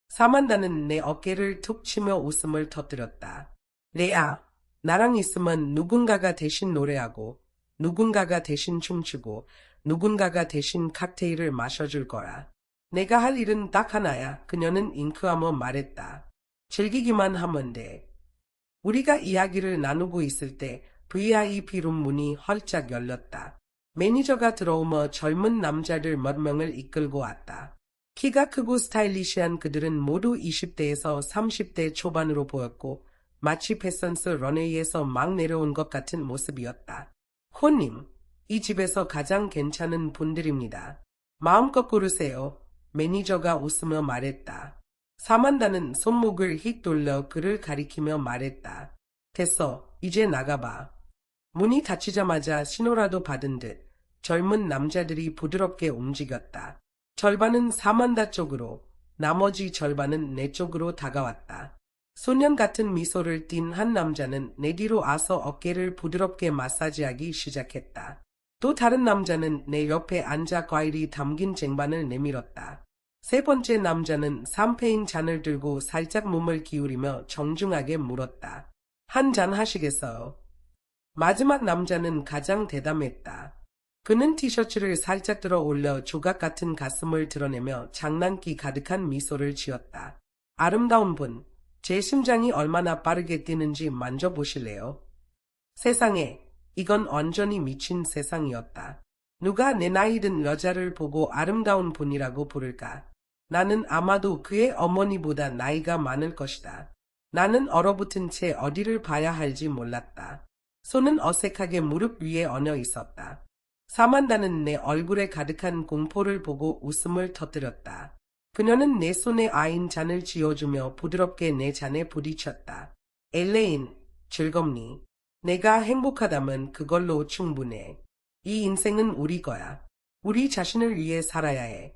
사만다는 내 어깨를 툭 치며 웃음을 터뜨렸다. 레아, 나랑 있으면 누군가가 대신 노래하고 누군가가 대신 춤추고 누군가가 대신 칵테일을 마셔줄 거야. 내가 할 일은 딱 하나야. 그녀는 잉크하며 말했다. 즐기기만 하면 돼. 우리가 이야기를 나누고 있을 때 VIP 룸 문이 헐짝 열렸다. 매니저가 들어오며 젊은 남자들 몇 명을 이끌고 왔다. 키가 크고 스타일리시한 그들은 모두 20대에서 30대 초반으로 보였고 마치 패션스 런웨이에서 막 내려온 것 같은 모습이었다. 콘님, 이 집에서 가장 괜찮은 분들입니다. 마음껏 고르세요. 매니저가 웃으며 말했다. 사만다는 손목을 휙 돌려 그를 가리키며 말했다. 됐어, 이제 나가봐. 문이 닫히자마자 신호라도 받은 듯 젊은 남자들이 부드럽게 움직였다. 절반은 사만다 쪽으로, 나머지 절반은 내 쪽으로 다가왔다. 소년 같은 미소를 띤 한 남자는 내 뒤로 와서 어깨를 부드럽게 마사지하기 시작했다. 또 다른 남자는 내 옆에 앉아 과일이 담긴 쟁반을 내밀었다. 세 번째 남자는 샴페인 잔을 들고 살짝 몸을 기울이며 정중하게 물었다. 한 잔 하시겠어요? 마지막 남자는 가장 대담했다. 그는 티셔츠를 살짝 들어 올려 조각 같은 가슴을 드러내며 장난기 가득한 미소를 지었다. 아름다운 분, 제 심장이 얼마나 빠르게 뛰는지 만져보실래요? 세상에, 이건 완전히 미친 세상이었다. 누가 내 나이 든 여자를 보고 아름다운 분이라고 부를까? 나는 아마도 그의 어머니보다 나이가 많을 것이다. 나는 얼어붙은 채 어디를 봐야 할지 몰랐다. 손은 어색하게 무릎 위에 얹어 있었다. 사만다는 내 얼굴에 가득한 공포를 보고 웃음을 터뜨렸다. 그녀는 내 손에 아인 잔을 쥐어주며 부드럽게 내 잔에 부딪혔다. 엘레인, 즐겁니? 내가 행복하다면 그걸로 충분해. 이 인생은 우리 거야. 우리 자신을 위해 살아야 해.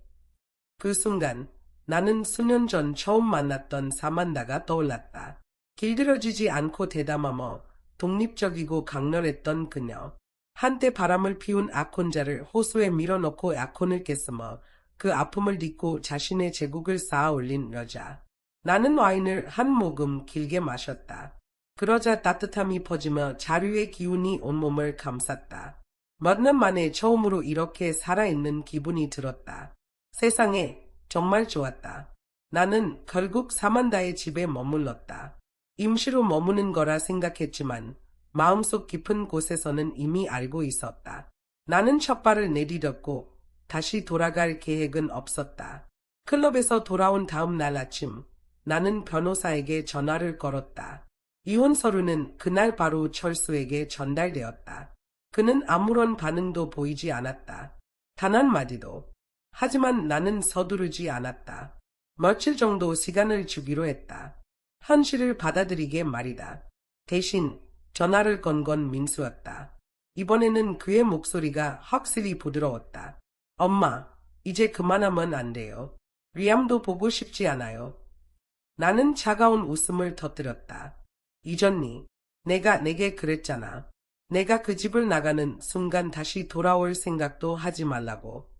그 순간 나는 수년 전 처음 만났던 사만다가 떠올랐다. 길들여지지 않고 대담하며 독립적이고 강렬했던 그녀. 한때 바람을 피운 악혼자를 호수에 밀어넣고 약혼을 깼으며 그 아픔을 딛고 자신의 제국을 쌓아 올린 여자. 나는 와인을 한 모금 길게 마셨다. 그러자 따뜻함이 퍼지며 자류의 기운이 온몸을 감쌌다. 몇 년 만에 처음으로 이렇게 살아있는 기분이 들었다. 세상에 정말 좋았다. 나는 결국 사만다의 집에 머물렀다. 임시로 머무는 거라 생각했지만 마음속 깊은 곳에서는 이미 알고 있었다. 나는 첫 발을 내디뎠고 다시 돌아갈 계획은 없었다. 클럽에서 돌아온 다음 날 아침 나는 변호사에게 전화를 걸었다. 이혼 서류는 그날 바로 철수에게 전달되었다. 그는 아무런 반응도 보이지 않았다. 단 한마디도. 하지만 나는 서두르지 않았다. 며칠 정도 시간을 주기로 했다. 현실을 받아들이게 말이다. 대신 전화를 건 건 민수였다. 이번에는 그의 목소리가 확실히 부드러웠다. 엄마, 이제 그만하면 안 돼요. 리암도 보고 싶지 않아요. 나는 차가운 웃음을 터뜨렸다. 잊었니? 내가 내게 그랬잖아. 내가 그 집을 나가는 순간 다시 돌아올 생각도 하지 말라고.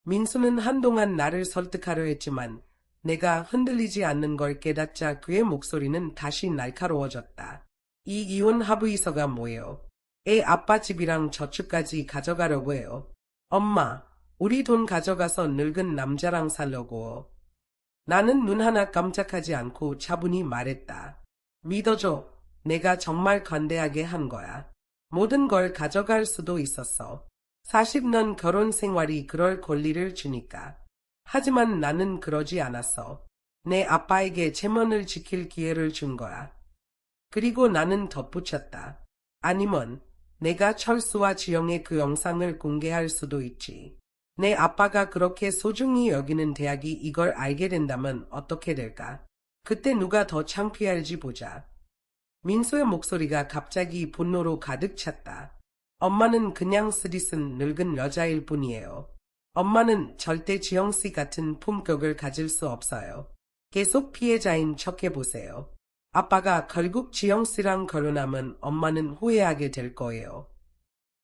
민수는 한동안 나를 설득하려 했지만 내가 흔들리지 않는 걸 깨닫자 그의 목소리는 다시 날카로워졌다. 이 이혼 합의서가 뭐예요? 애 아빠 집이랑 저축까지 가져가려고 해요. 엄마, 우리 돈 가져가서 늙은 남자랑 살려고. 나는 눈 하나 깜짝하지 않고 차분히 말했다. 믿어줘. 내가 정말 관대하게 한 거야. 모든 걸 가져갈 수도 있었어. 40년 결혼 생활이 그럴 권리를 주니까. 하지만 나는 그러지 않았어. 내 아빠에게 체면을 지킬 기회를 준 거야. 그리고 나는 덧붙였다. 아니면 내가 철수와 지영의 그 영상을 공개할 수도 있지. 내 아빠가 그렇게 소중히 여기는 대학이 이걸 알게 된다면 어떻게 될까? 그때 누가 더 창피할지 보자. 민수의 목소리가 갑자기 분노로 가득 찼다. 엄마는 그냥 쓰디쓴 늙은 여자일 뿐이에요. 엄마는 절대 지영씨 같은 품격을 가질 수 없어요. 계속 피해자인 척해보세요. 아빠가 결국 지영씨랑 결혼하면 엄마는 후회하게 될 거예요.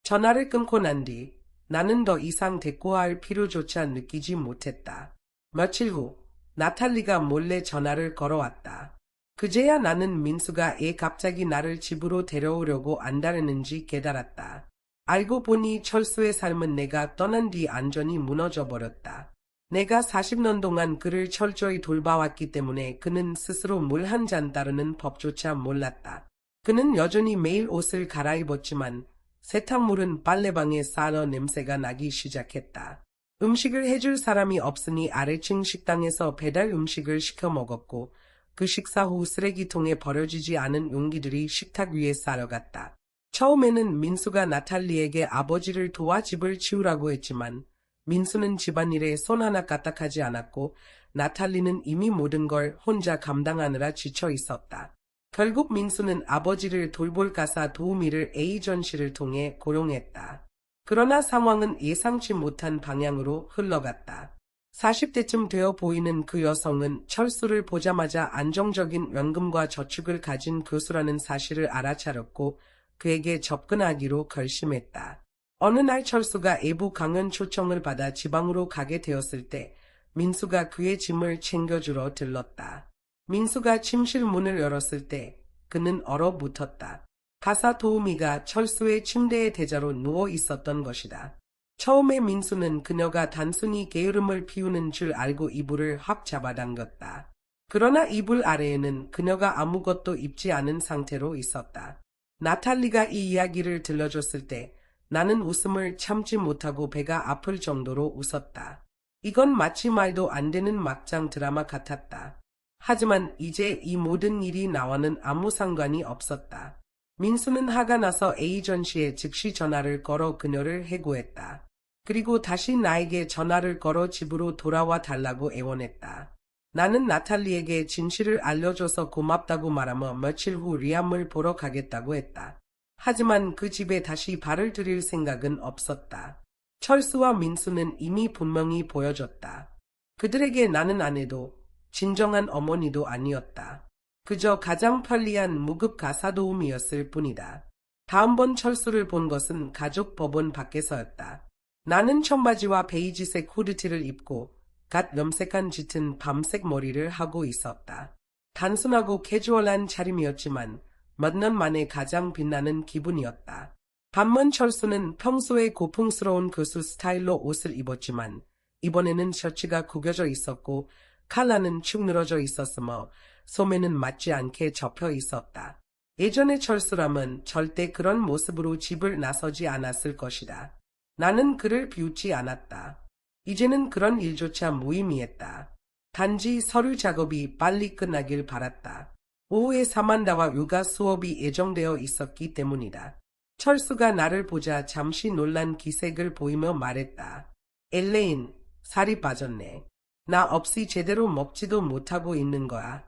전화를 끊고 난 뒤 나는 더 이상 대꾸할 필요조차 느끼지 못했다. 며칠 후 나탈리가 몰래 전화를 걸어왔다. 그제야 나는 민수가 애 갑자기 나를 집으로 데려오려고 안달했는지 깨달았다. 알고 보니 철수의 삶은 내가 떠난 뒤 안전히 무너져 버렸다. 내가 40년 동안 그를 철저히 돌봐왔기 때문에 그는 스스로 물 한 잔 따르는 법조차 몰랐다. 그는 여전히 매일 옷을 갈아입었지만 세탁물은 빨래방에 쌓여 냄새가 나기 시작했다. 음식을 해줄 사람이 없으니 아래층 식당에서 배달 음식을 시켜 먹었고 그 식사 후 쓰레기통에 버려지지 않은 용기들이 식탁 위에 쌓여갔다. 처음에는 민수가 나탈리에게 아버지를 도와 집을 치우라고 했지만 민수는 집안일에 손 하나 까딱하지 않았고 나탈리는 이미 모든 걸 혼자 감당하느라 지쳐 있었다. 결국 민수는 아버지를 돌볼 가사 도우미를 에이전시를 통해 고용했다. 그러나 상황은 예상치 못한 방향으로 흘러갔다. 40대쯤 되어 보이는 그 여성은 철수를 보자마자 안정적인 연금과 저축을 가진 교수라는 사실을 알아차렸고 그에게 접근하기로 결심했다. 어느 날 철수가 애부 강연 초청을 받아 지방으로 가게 되었을 때 민수가 그의 짐을 챙겨주러 들렀다. 민수가 침실 문을 열었을 때 그는 얼어붙었다. 가사 도우미가 철수의 침대의 대자로 누워 있었던 것이다. 처음에 민수는 그녀가 단순히 게으름을 피우는 줄 알고 이불을 확 잡아당겼다. 그러나 이불 아래에는 그녀가 아무것도 입지 않은 상태로 있었다. 나탈리가 이 이야기를 들려줬을 때 나는 웃음을 참지 못하고 배가 아플 정도로 웃었다. 이건 마치 말도 안 되는 막장 드라마 같았다. 하지만 이제 이 모든 일이 나와는 아무 상관이 없었다. 민수는 화가 나서 에이전시에 즉시 전화를 걸어 그녀를 해고했다. 그리고 다시 나에게 전화를 걸어 집으로 돌아와 달라고 애원했다. 나는 나탈리에게 진실을 알려줘서 고맙다고 말하며 며칠 후 리암을 보러 가겠다고 했다. 하지만 그 집에 다시 발을 들일 생각은 없었다. 철수와 민수는 이미 분명히 보여줬다. 그들에게 나는 아내도 진정한 어머니도 아니었다. 그저 가장 편리한 무급 가사도우미였을 뿐이다. 다음번 철수를 본 것은 가족 법원 밖에서였다. 나는 청바지와 베이지색 후드티를 입고 갓 염색한 짙은 밤색 머리를 하고 있었다. 단순하고 캐주얼한 차림이었지만 몇 년 만에 가장 빛나는 기분이었다. 반면 철수는 평소에 고풍스러운 교수 스타일로 옷을 입었지만 이번에는 셔츠가 구겨져 있었고 칼라는 축 늘어져 있었으며 소매는 맞지 않게 접혀 있었다. 예전의 철수라면 절대 그런 모습으로 집을 나서지 않았을 것이다. 나는 그를 비웃지 않았다. 이제는 그런 일조차 무의미했다. 단지 서류 작업이 빨리 끝나길 바랐다. 오후에 사만다와 요가 수업이 예정되어 있었기 때문이다. 철수가 나를 보자 잠시 놀란 기색을 보이며 말했다. 엘레인, 살이 빠졌네. 나 없이 제대로 먹지도 못하고 있는 거야.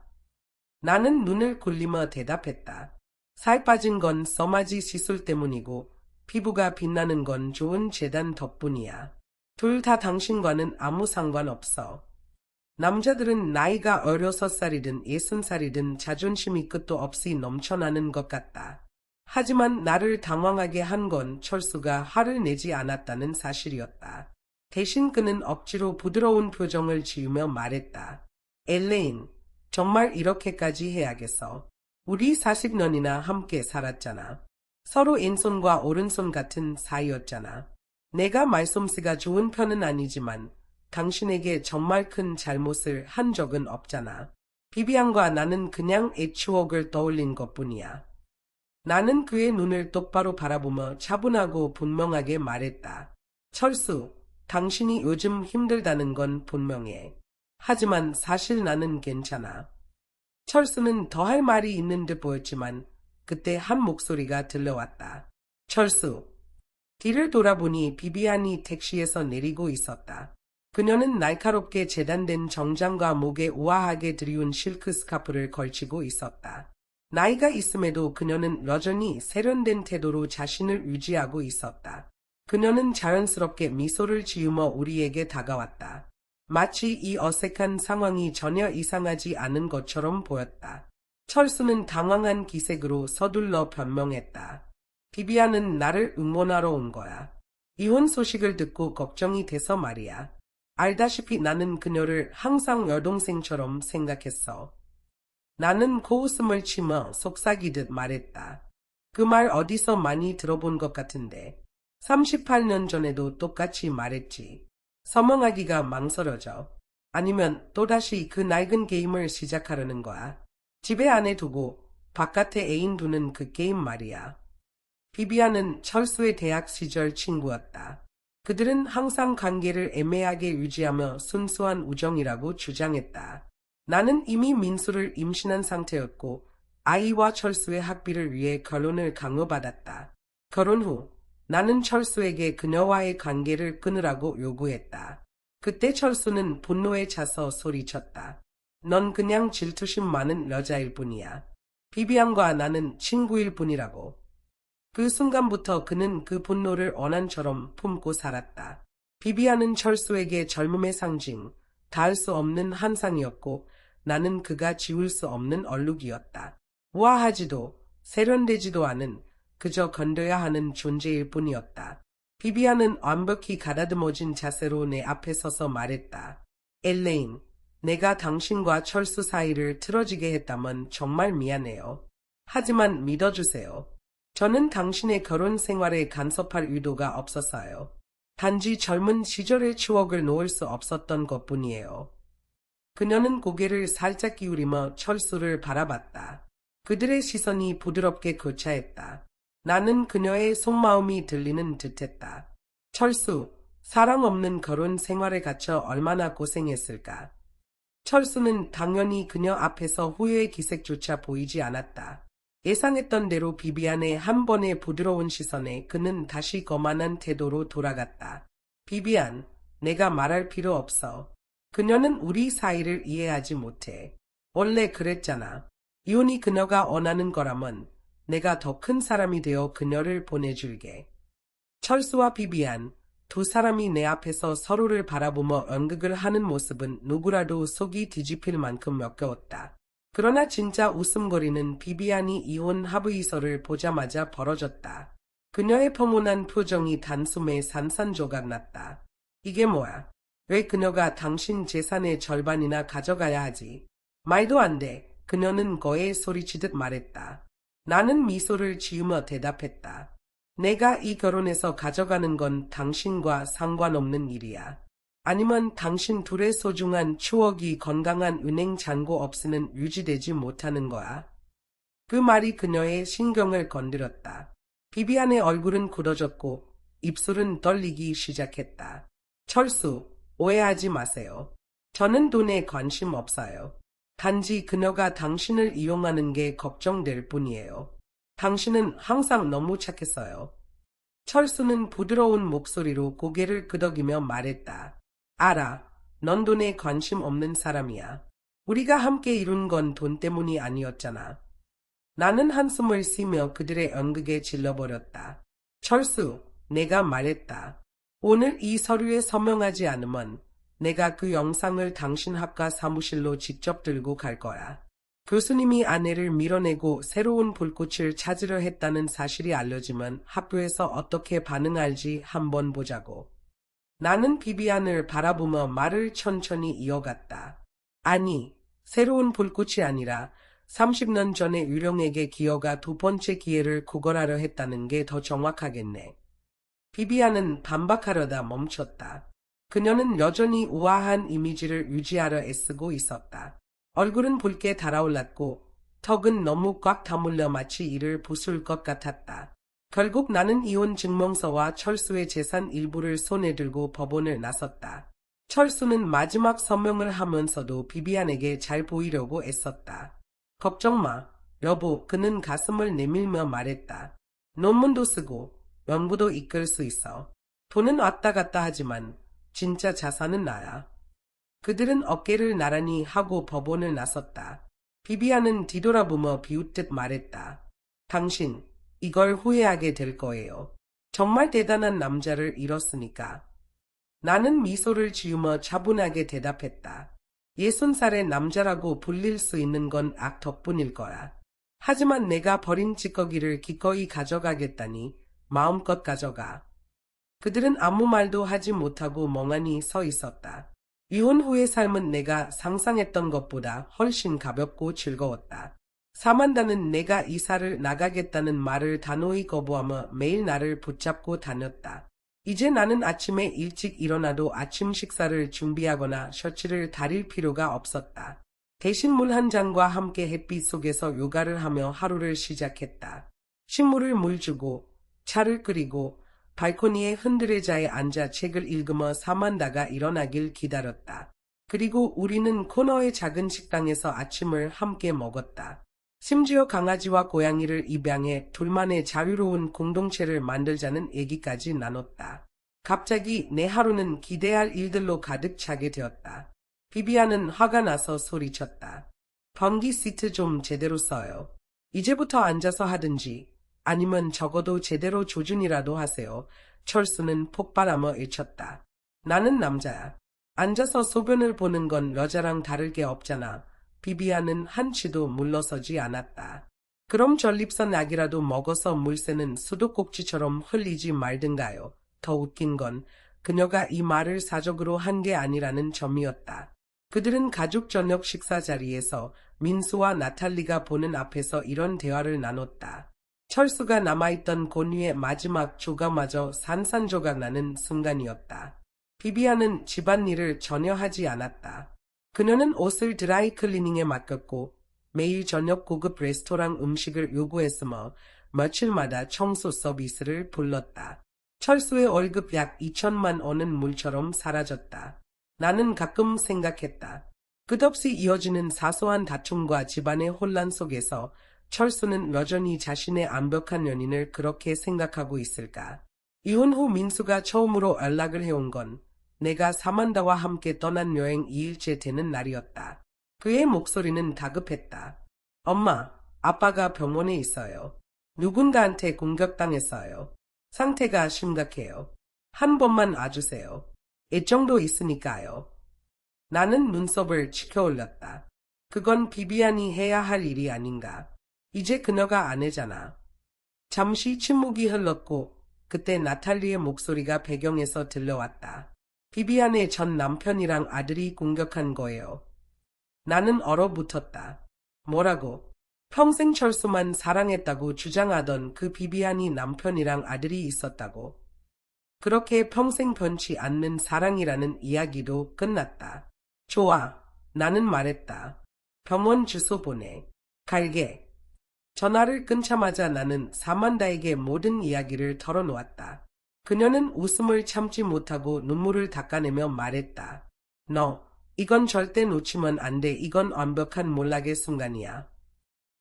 나는 눈을 굴리며 대답했다. 살 빠진 건 써마지 시술 때문이고 피부가 빛나는 건 좋은 재단 덕분이야. 둘 다 당신과는 아무 상관없어. 남자들은 나이가 16살이든 60살이든 자존심이 끝도 없이 넘쳐나는 것 같다. 하지만 나를 당황하게 한 건 철수가 화를 내지 않았다는 사실이었다. 대신 그는 억지로 부드러운 표정을 지으며 말했다. 엘레인, 정말 이렇게까지 해야겠어. 우리 40년이나 함께 살았잖아. 서로 왼손과 오른손 같은 사이였잖아. 내가 말솜씨가 좋은 편은 아니지만 당신에게 정말 큰 잘못을 한 적은 없잖아. 비비안과 나는 그냥 옛 추억을 떠올린 것뿐이야. 나는 그의 눈을 똑바로 바라보며 차분하고 분명하게 말했다. 철수, 당신이 요즘 힘들다는 건 분명해. 하지만 사실 나는 괜찮아. 철수는 더 할 말이 있는 듯 보였지만 그때 한 목소리가 들려왔다. 철수. 뒤를 돌아보니 비비안이 택시에서 내리고 있었다. 그녀는 날카롭게 재단된 정장과 목에 우아하게 들이운 실크 스카프를 걸치고 있었다. 나이가 있음에도 그녀는 여전히 세련된 태도로 자신을 유지하고 있었다. 그녀는 자연스럽게 미소를 지으며 우리에게 다가왔다. 마치 이 어색한 상황이 전혀 이상하지 않은 것처럼 보였다. 철수는 당황한 기색으로 서둘러 변명했다. 비비안은 나를 응원하러 온 거야. 이혼 소식을 듣고 걱정이 돼서 말이야. 알다시피 나는 그녀를 항상 여동생처럼 생각했어. 나는 코웃음을 치며 속삭이듯 말했다. 그 말 어디서 많이 들어본 것 같은데. 38년 전에도 똑같이 말했지. 서명하기가 망설여져. 아니면 또다시 그 낡은 게임을 시작하려는 거야. 집에 안에 두고 바깥에 애인 두는 그 게임 말이야. 비비안은 철수의 대학 시절 친구였다. 그들은 항상 관계를 애매하게 유지하며 순수한 우정이라고 주장했다. 나는 이미 민수를 임신한 상태였고 아이와 철수의 학비를 위해 결혼을 강요받았다. 결혼 후 나는 철수에게 그녀와의 관계를 끊으라고 요구했다. 그때 철수는 분노에 차서 소리쳤다. 넌 그냥 질투심 많은 여자일 뿐이야. 비비안과 나는 친구일 뿐이라고. 그 순간부터 그는 그 분노를 원한처럼 품고 살았다. 비비안은 철수에게 젊음의 상징, 닿을 수 없는 한상이었고 나는 그가 지울 수 없는 얼룩이었다. 우아하지도 세련되지도 않은 그저 건드려야 하는 존재일 뿐이었다. 비비안은 완벽히 가다듬어진 자세로 내 앞에 서서 말했다. 엘레인, 내가 당신과 철수 사이를 틀어지게 했다면 정말 미안해요. 하지만 믿어주세요. 저는 당신의 결혼 생활에 간섭할 의도가 없었어요. 단지 젊은 시절의 추억을 놓을 수 없었던 것뿐이에요. 그녀는 고개를 살짝 기울이며 철수를 바라봤다. 그들의 시선이 부드럽게 교차했다. 나는 그녀의 속마음이 들리는 듯했다. 철수, 사랑 없는 결혼 생활에 갇혀 얼마나 고생했을까. 철수는 당연히 그녀 앞에서 후회의 기색조차 보이지 않았다. 예상했던 대로 비비안의 한 번의 부드러운 시선에 그는 다시 거만한 태도로 돌아갔다. 비비안, 내가 말할 필요 없어. 그녀는 우리 사이를 이해하지 못해. 원래 그랬잖아. 이혼이 그녀가 원하는 거라면 내가 더 큰 사람이 되어 그녀를 보내줄게. 철수와 비비안, 두 사람이 내 앞에서 서로를 바라보며 연극을 하는 모습은 누구라도 속이 뒤집힐 만큼 역겨웠다. 그러나 진짜 웃음거리는 비비안이 이혼 합의서를 보자마자 벌어졌다. 그녀의 평온한 표정이 단숨에 산산조각 났다. 이게 뭐야? 왜 그녀가 당신 재산의 절반이나 가져가야 하지? 말도 안 돼. 그녀는 거에 소리치듯 말했다. 나는 미소를 지으며 대답했다. 내가 이 결혼에서 가져가는 건 당신과 상관없는 일이야. 아니면 당신 둘의 소중한 추억이 건강한 은행 잔고 없이는 유지되지 못하는 거야. 그 말이 그녀의 신경을 건드렸다. 비비안의 얼굴은 굳어졌고 입술은 떨리기 시작했다. 철수, 오해하지 마세요. 저는 돈에 관심 없어요. 단지 그녀가 당신을 이용하는 게 걱정될 뿐이에요. 당신은 항상 너무 착했어요. 철수는 부드러운 목소리로 고개를 끄덕이며 말했다. 알아. 넌 돈에 관심 없는 사람이야. 우리가 함께 이룬 건 돈 때문이 아니었잖아. 나는 한숨을 쉬며 그들의 연극에 질러버렸다. 철수, 내가 말했다. 오늘 이 서류에 서명하지 않으면 내가 그 영상을 당신 학과 사무실로 직접 들고 갈 거야. 교수님이 아내를 밀어내고 새로운 불꽃을 찾으려 했다는 사실이 알려지면 학교에서 어떻게 반응할지 한번 보자고. 나는 비비안을 바라보며 말을 천천히 이어갔다. 아니, 새로운 불꽃이 아니라 30년 전에 유령에게 기어가 두 번째 기회를 구걸하려 했다는 게 더 정확하겠네. 비비안은 반박하려다 멈췄다. 그녀는 여전히 우아한 이미지를 유지하려 애쓰고 있었다. 얼굴은 붉게 달아올랐고 턱은 너무 꽉 다물려 마치 이를 부술 것 같았다. 결국 나는 이혼 증명서와 철수의 재산 일부를 손에 들고 법원을 나섰다. 철수는 마지막 서명을 하면서도 비비안에게 잘 보이려고 애썼다. 걱정 마, 여보. 그는 가슴을 내밀며 말했다. 논문도 쓰고 연구도 이끌 수 있어. 돈은 왔다 갔다 하지만 진짜 자산은 나야. 그들은 어깨를 나란히 하고 법원을 나섰다. 비비안은 뒤돌아보며 비웃듯 말했다. 당신, 이걸 후회하게 될 거예요. 정말 대단한 남자를 잃었으니까. 나는 미소를 지으며 차분하게 대답했다. 60살의 남자라고 불릴 수 있는 건 악 덕분일 거야. 하지만 내가 버린 찌꺼기를 기꺼이 가져가겠다니 마음껏 가져가. 그들은 아무 말도 하지 못하고 멍하니 서 있었다. 이혼 후의 삶은 내가 상상했던 것보다 훨씬 가볍고 즐거웠다. 사만다는 내가 이사를 나가겠다는 말을 단호히 거부하며 매일 나를 붙잡고 다녔다. 이제 나는 아침에 일찍 일어나도 아침 식사를 준비하거나 셔츠를 다릴 필요가 없었다. 대신 물 한 잔과 함께 햇빛 속에서 요가를 하며 하루를 시작했다. 식물을 물 주고 차를 끓이고 발코니에 흔들의자에 앉아 책을 읽으며 사만다가 일어나길 기다렸다. 그리고 우리는 코너의 작은 식당에서 아침을 함께 먹었다. 심지어 강아지와 고양이를 입양해 둘만의 자유로운 공동체를 만들자는 얘기까지 나눴다. 갑자기 내 하루는 기대할 일들로 가득 차게 되었다. 비비안은 화가 나서 소리쳤다. 변기 시트 좀 제대로 써요. 이제부터 앉아서 하든지 아니면 적어도 제대로 조준이라도 하세요. 철수는 폭발하며 외쳤다. 나는 남자야. 앉아서 소변을 보는 건 여자랑 다를 게 없잖아. 비비안은 한치도 물러서지 않았다. 그럼 전립선 약이라도 먹어서 물새는 수도꼭지처럼 흘리지 말든가요. 더 웃긴 건 그녀가 이 말을 사적으로 한 게 아니라는 점이었다. 그들은 가족 저녁 식사 자리에서 민수와 나탈리가 보는 앞에서 이런 대화를 나눴다. 철수가 남아있던 곤유의 마지막 조각마저 산산조각 나는 순간이었다. 비비안은 집안일을 전혀 하지 않았다. 그녀는 옷을 드라이클리닝에 맡겼고 매일 저녁 고급 레스토랑 음식을 요구했으며 며칠마다 청소 서비스를 불렀다. 철수의 월급 약 2천만 원은 물처럼 사라졌다. 나는 가끔 생각했다. 끝없이 이어지는 사소한 다툼과 집안의 혼란 속에서 철수는 여전히 자신의 완벽한 연인을 그렇게 생각하고 있을까? 이혼 후 민수가 처음으로 연락을 해온 건 내가 사만다와 함께 떠난 여행 2일째 되는 날이었다. 그의 목소리는 다급했다. 엄마, 아빠가 병원에 있어요. 누군가한테 공격당했어요. 상태가 심각해요. 한 번만 와주세요. 애정도 있으니까요. 나는 눈썹을 치켜 올렸다. 그건 비비안이 해야 할 일이 아닌가. 이제 그녀가 아내잖아. 잠시 침묵이 흘렀고 그때 나탈리의 목소리가 배경에서 들려왔다. 비비안의 전 남편이랑 아들이 공격한 거예요. 나는 얼어붙었다. 뭐라고? 평생 철수만 사랑했다고 주장하던 그 비비안이 남편이랑 아들이 있었다고. 그렇게 평생 변치 않는 사랑이라는 이야기도 끝났다. 좋아. 나는 말했다. 병원 주소 보내. 갈게. 전화를 끊자마자 나는 사만다에게 모든 이야기를 털어놓았다. 그녀는 웃음을 참지 못하고 눈물을 닦아내며 말했다. 너, 이건 절대 놓치면 안 돼. 이건 완벽한 몰락의 순간이야.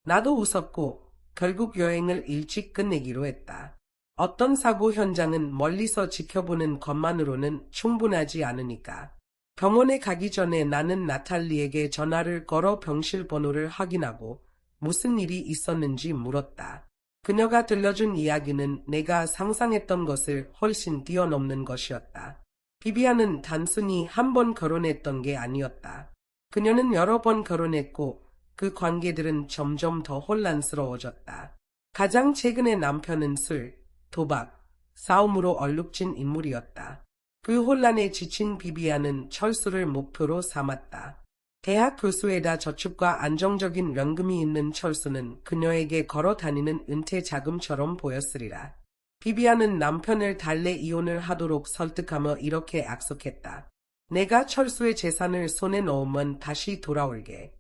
나도 웃었고 결국 여행을 일찍 끝내기로 했다. 어떤 사고 현장은 멀리서 지켜보는 것만으로는 충분하지 않으니까. 병원에 가기 전에 나는 나탈리에게 전화를 걸어 병실 번호를 확인하고 무슨 일이 있었는지 물었다. 그녀가 들려준 이야기는 내가 상상했던 것을 훨씬 뛰어넘는 것이었다. 비비안은 단순히 한 번 결혼했던 게 아니었다. 그녀는 여러 번 결혼했고 그 관계들은 점점 더 혼란스러워졌다. 가장 최근의 남편은 술, 도박, 싸움으로 얼룩진 인물이었다. 그 혼란에 지친 비비안은 철수를 목표로 삼았다. 대학 교수에다 저축과 안정적인 연금이 있는 철수는 그녀에게 걸어 다니는 은퇴 자금처럼 보였으리라. 비비안은 남편을 달래 이혼을 하도록 설득하며 이렇게 약속했다. 내가 철수의 재산을 손에 넣으면 다시 돌아올게.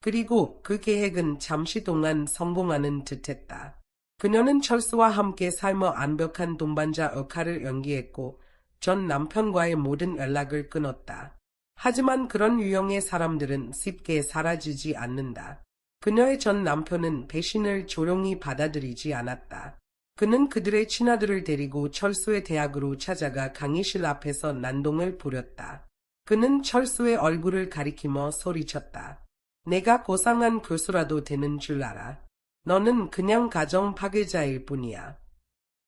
그리고 그 계획은 잠시 동안 성공하는 듯했다. 그녀는 철수와 함께 삶의 완벽한 동반자 역할을 연기했고 전 남편과의 모든 연락을 끊었다. 하지만 그런 유형의 사람들은 쉽게 사라지지 않는다. 그녀의 전 남편은 배신을 조용히 받아들이지 않았다. 그는 그들의 친아들을 데리고 철수의 대학으로 찾아가 강의실 앞에서 난동을 부렸다. 그는 철수의 얼굴을 가리키며 소리쳤다. 내가 고상한 교수라도 되는 줄 알아. 너는 그냥 가정 파괴자일 뿐이야.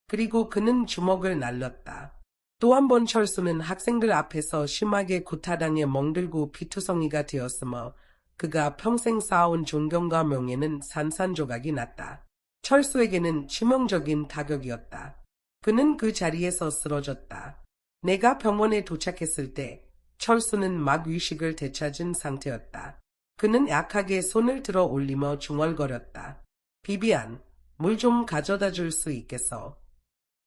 그리고 그는 주먹을 날렸다. 또 한 번 철수는 학생들 앞에서 심하게 구타당해 멍들고 피투성이가 되었으며 그가 평생 쌓아온 존경과 명예는 산산조각이 났다. 철수에게는 치명적인 타격이었다. 그는 그 자리에서 쓰러졌다. 내가 병원에 도착했을 때 철수는 막 의식을 되찾은 상태였다. 그는 약하게 손을 들어 올리며 중얼거렸다. 비비안, 물 좀 가져다 줄 수 있겠어?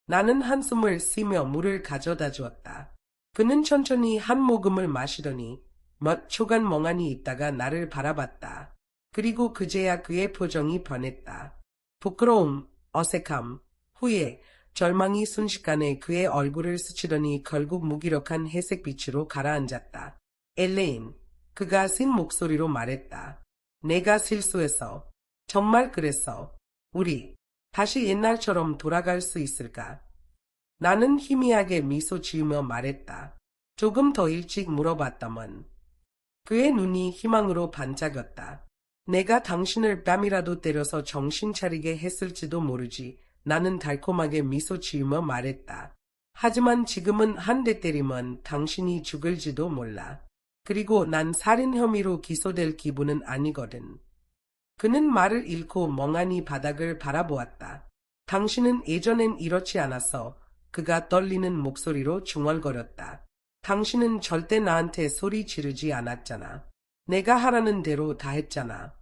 나는 한숨을 쉬며 물을 가져다 주었다. 그는 천천히 한 모금을 마시더니 몇 초간 멍하니 있다가 나를 바라봤다. 그리고 그제야 그의 표정이 변했다. 부끄러움, 어색함, 후회, 절망이 순식간에 그의 얼굴을 스치더니 결국 무기력한 회색 빛으로 가라앉았다. 엘레인, 그가 쓴 목소리로 말했다. 내가 실수했어. 정말 그랬어. 우리 다시 옛날처럼 돌아갈 수 있을까? 나는 희미하게 미소 지으며 말했다. 조금 더 일찍 물어봤다면. 그의 눈이 희망으로 반짝였다. 내가 당신을 뺨이라도 때려서 정신 차리게 했을지도 모르지. 나는 달콤하게 미소 지으며 말했다. 하지만 지금은 한 대 때리면 당신이 죽을지도 몰라. 그리고 난 살인 혐의로 기소될 기분은 아니거든. 그는 말을 잃고 멍하니 바닥을 바라보았다. 당신은 예전엔 이렇지 않았어. 그가 떨리는 목소리로 중얼거렸다. 당신은 절대 나한테 소리 지르지 않았잖아. 내가 하라는 대로 다 했잖아.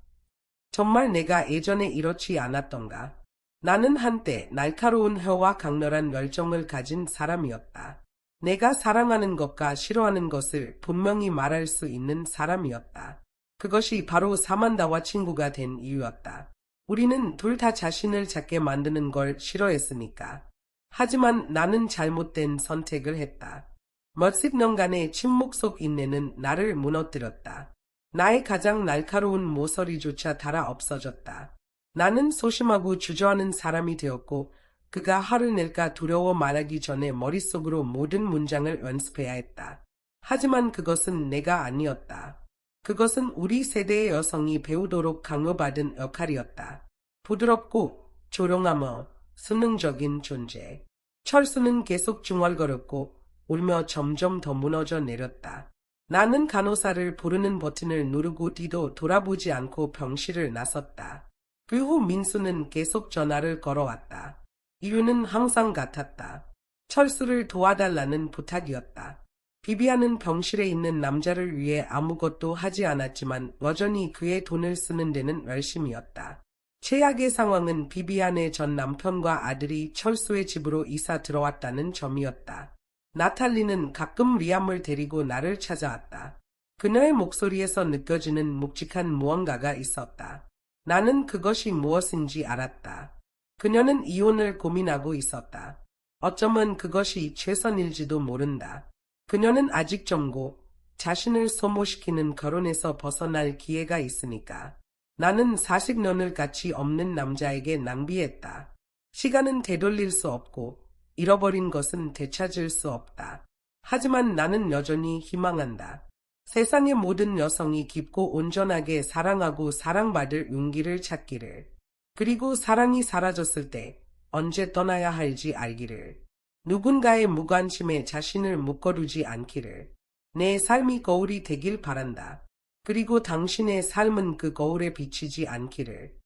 정말 내가 예전에 이렇지 않았던가? 나는 한때 날카로운 혀와 강렬한 열정을 가진 사람이었다. 내가 사랑하는 것과 싫어하는 것을 분명히 말할 수 있는 사람이었다. 그것이 바로 사만다와 친구가 된 이유였다. 우리는 둘 다 자신을 작게 만드는 걸 싫어했으니까. 하지만 나는 잘못된 선택을 했다. 몇십 년간의 침묵 속 인내는 나를 무너뜨렸다. 나의 가장 날카로운 모서리조차 닳아 없어졌다. 나는 소심하고 주저하는 사람이 되었고 그가 화를 낼까 두려워 말하기 전에 머릿속으로 모든 문장을 연습해야 했다. 하지만 그것은 내가 아니었다. 그것은 우리 세대의 여성이 배우도록 강요받은 역할이었다. 부드럽고 조용하며 수능적인 존재. 철수는 계속 중얼거렸고 울며 점점 더 무너져 내렸다. 나는 간호사를 부르는 버튼을 누르고 뒤도 돌아보지 않고 병실을 나섰다. 그 후 민수는 계속 전화를 걸어왔다. 이유는 항상 같았다. 철수를 도와달라는 부탁이었다. 비비안은 병실에 있는 남자를 위해 아무것도 하지 않았지만 여전히 그의 돈을 쓰는 데는 열심이었다. 최악의 상황은 비비안의 전 남편과 아들이 철수의 집으로 이사 들어왔다는 점이었다. 나탈리는 가끔 리암을 데리고 나를 찾아왔다. 그녀의 목소리에서 느껴지는 묵직한 무언가가 있었다. 나는 그것이 무엇인지 알았다. 그녀는 이혼을 고민하고 있었다. 어쩌면 그것이 최선일지도 모른다. 그녀는 아직 젊고 자신을 소모시키는 결혼에서 벗어날 기회가 있으니까. 나는 40년을 가치 없는 남자에게 낭비했다. 시간은 되돌릴 수 없고 잃어버린 것은 되찾을 수 없다. 하지만 나는 여전히 희망한다. 세상의 모든 여성이 깊고 온전하게 사랑하고 사랑받을 용기를 찾기를. 그리고 사랑이 사라졌을 때 언제 떠나야 할지 알기를. 누군가의 무관심에 자신을 묶어두지 않기를. 내 삶이 거울이 되길 바란다. 그리고 당신의 삶은 그 거울에 비치지 않기를.